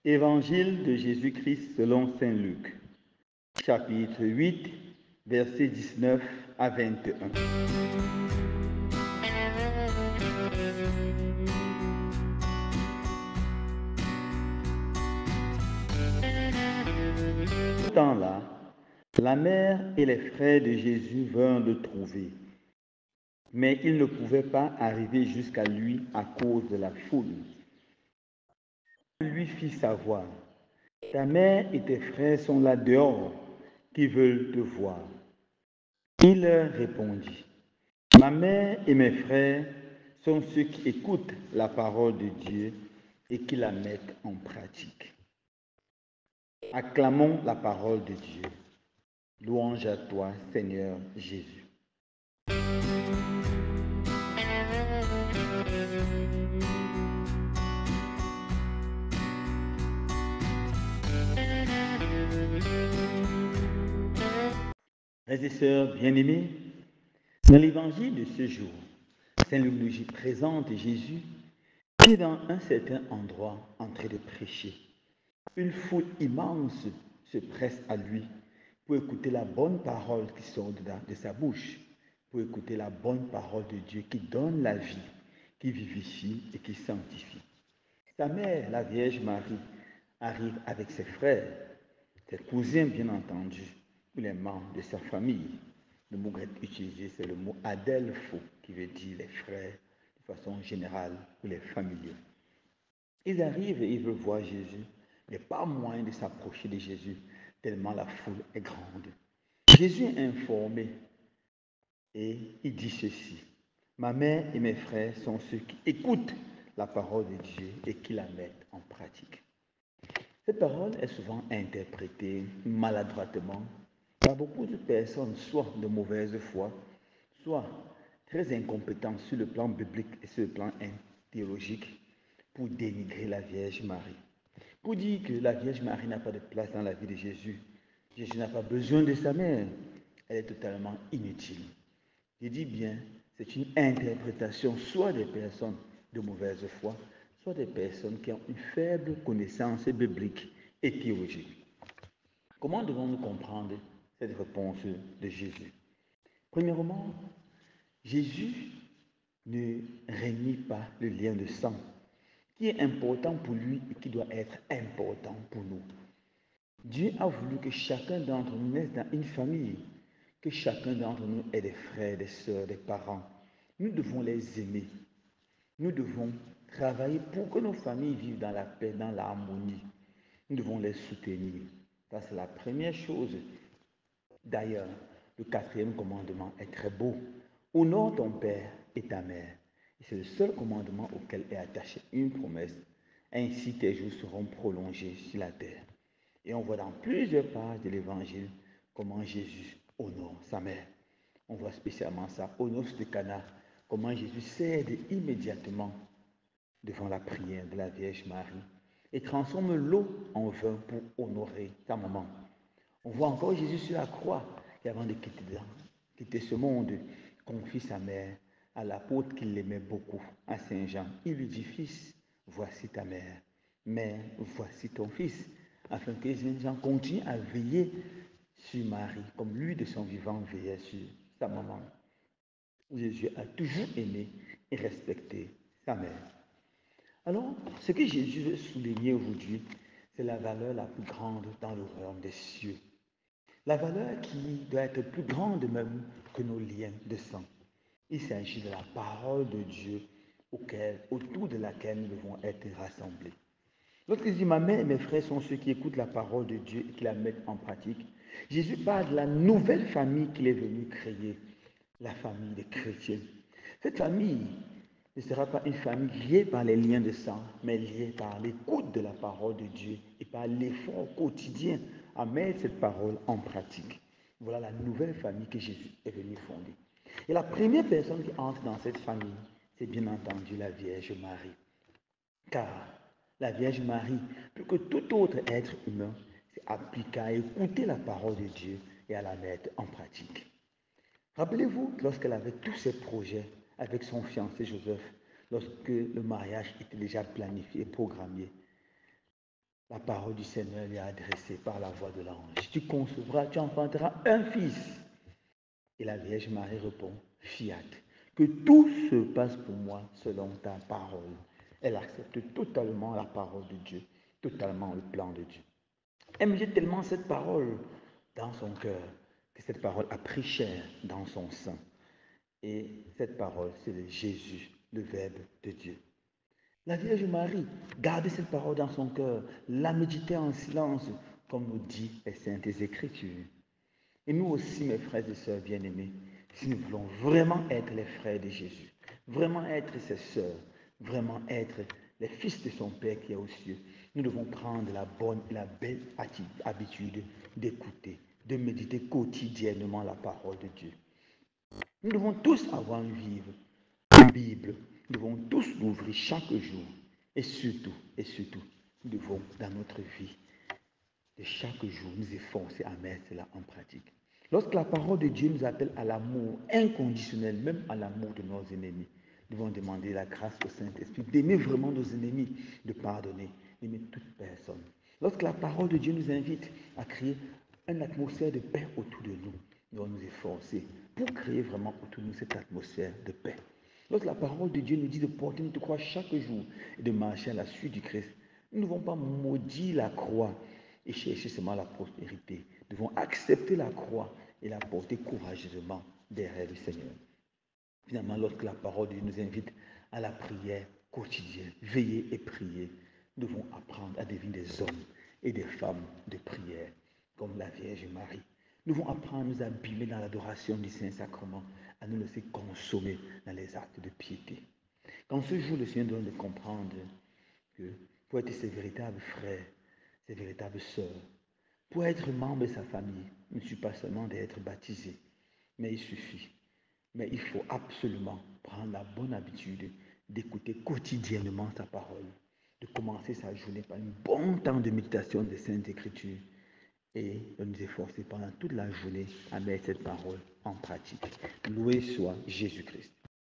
Évangile de Jésus-Christ selon saint Luc, chapitre 8, versets 19 à 21. Ce temps-là, la mère et les frères de Jésus vinrent le trouver, mais ils ne pouvaient pas arriver jusqu'à lui à cause de la foule. Il lui fit savoir: ta mère et tes frères sont là dehors, qui veulent te voir. Il leur répondit: ma mère et mes frères sont ceux qui écoutent la parole de Dieu et qui la mettent en pratique. Acclamons la parole de Dieu. Louange à toi, Seigneur Jésus. Frères et sœurs bien-aimés, dans l'évangile de ce jour, saint Luc nous présente Jésus qui est dans un certain endroit en train de prêcher. Une foule immense se presse à lui pour écouter la bonne parole qui sort de sa bouche, pour écouter la bonne parole de Dieu qui donne la vie, qui vivifie et qui sanctifie. Sa mère, la Vierge Marie, arrive avec ses frères, ses cousins bien entendu, ou les membres de sa famille. Le mot grec utilisé, c'est le mot adelpho, qui veut dire les frères de façon générale, ou les familiers. Ils arrivent et ils veulent voir Jésus. Il n'est pas moyen de s'approcher de Jésus, tellement la foule est grande. Jésus est informé et il dit ceci: ma mère et mes frères sont ceux qui écoutent la parole de Dieu et qui la mettent en pratique. Cette parole est souvent interprétée maladroitement par beaucoup de personnes, soit de mauvaise foi, soit très incompétentes sur le plan biblique et sur le plan théologique, pour dénigrer la Vierge Marie, pour dire que la Vierge Marie n'a pas de place dans la vie de Jésus. Jésus n'a pas besoin de sa mère. Elle est totalement inutile. Je dis bien, c'est une interprétation soit des personnes de mauvaise foi, soit des personnes qui ont une faible connaissance biblique et théologique. Comment devons-nous comprendre cette réponse de Jésus? Premièrement, Jésus ne renie pas le lien de sang, qui est important pour lui et qui doit être important pour nous. Dieu a voulu que chacun d'entre nous naisse dans une famille, que chacun d'entre nous ait des frères, des sœurs, des parents. Nous devons les aimer. Nous devons travailler pour que nos familles vivent dans la paix, dans l'harmonie. Nous devons les soutenir. Ça, c'est la première chose. D'ailleurs, le 4e commandement est très beau. Honore ton père et ta mère. Et c'est le seul commandement auquel est attachée une promesse. Ainsi tes jours seront prolongés sur la terre. Et on voit dans plusieurs pages de l'évangile comment Jésus honore sa mère. On voit spécialement ça au noces de Cana, comment Jésus cède immédiatement devant la prière de la Vierge Marie et transforme l'eau en vin pour honorer sa maman. On voit encore Jésus sur la croix qui, avant de quitter ce monde, confie sa mère à l'apôtre qui l'aimait beaucoup, à Saint Jean. Il lui dit: fils, voici ta mère. Mère, voici ton fils. Afin que Saint Jean continue à veiller sur Marie, comme lui de son vivant veillait sur sa maman. Jésus a toujours aimé et respecté sa mère. Alors, ce que Jésus veut souligner aujourd'hui, c'est la valeur la plus grande dans le royaume des cieux. La valeur qui doit être plus grande même que nos liens de sang. Il s'agit de la parole de Dieu autour de laquelle nous devons être rassemblés. Lorsqu'il dit: ma mère et mes frères sont ceux qui écoutent la parole de Dieu et qui la mettent en pratique, Jésus parle de la nouvelle famille qu'il est venu créer, la famille des chrétiens. Cette famille ne sera pas une famille liée par les liens de sang, mais liée par l'écoute de la parole de Dieu et par l'effort quotidien à mettre cette parole en pratique. Voilà la nouvelle famille que Jésus est venu fonder. Et la première personne qui entre dans cette famille, c'est bien entendu la Vierge Marie. Car la Vierge Marie, plus que tout autre être humain, s'est appliquée à écouter la parole de Dieu et à la mettre en pratique. Rappelez-vous, lorsqu'elle avait tous ses projets avec son fiancé Joseph, lorsque le mariage était déjà planifié et programmé, La parole du Seigneur lui est adressée par la voix de l'ange. Tu concevras, tu enfanteras un fils. Et la Vierge Marie répond, fiat, que tout se passe pour moi selon ta parole. Elle accepte totalement la parole de Dieu, totalement le plan de Dieu. Elle me dit tellement cette parole dans son cœur que cette parole a pris chair dans son sein. Et cette parole, c'est de Jésus, le Verbe de Dieu. La Vierge Marie gardait cette parole dans son cœur, la méditait en silence, comme nous dit les Saintes Écritures. Et nous aussi, mes frères et sœurs bien-aimés, si nous voulons vraiment être les frères de Jésus, vraiment être ses sœurs, vraiment être les fils de son Père qui est aux cieux, nous devons prendre la bonne et la belle habitude d'écouter, de méditer quotidiennement la parole de Dieu. Nous devons tous avoir un livre, une Bible. Nous devons tous l'ouvrir chaque jour. Et surtout, nous devons, dans notre vie de chaque jour, nous efforcer à mettre cela en pratique. Lorsque la parole de Dieu nous appelle à l'amour inconditionnel, même à l'amour de nos ennemis, nous devons demander la grâce au Saint-Esprit d'aimer vraiment nos ennemis, de pardonner, d'aimer toute personne. Lorsque la parole de Dieu nous invite à créer une atmosphère de paix autour de nous, nous devons nous efforcer pour créer vraiment autour de nous cette atmosphère de paix. Lorsque la parole de Dieu nous dit de porter notre croix chaque jour et de marcher à la suite du Christ, nous ne devons pas maudire la croix et chercher seulement la prospérité. Nous devons accepter la croix et la porter courageusement derrière le Seigneur. Finalement, lorsque la parole de Dieu nous invite à la prière quotidienne, veiller et prier, nous devons apprendre à devenir des hommes et des femmes de prière, comme la Vierge Marie. Nous devons apprendre à nous abîmer dans l'adoration du Saint-Sacrement, à nous laisser consommer dans les actes de piété. Quand ce jour, le Seigneur donne de comprendre que pour être ses véritables frères, ses véritables sœurs, pour être membre de sa famille, il ne suffit pas seulement d'être baptisé, mais il faut absolument prendre la bonne habitude d'écouter quotidiennement sa parole, de commencer sa journée par un bon temps de méditation des Saintes Écritures et de nous efforcer pendant toute la journée à mettre cette parole en pratique. Loué soit Jésus-Christ.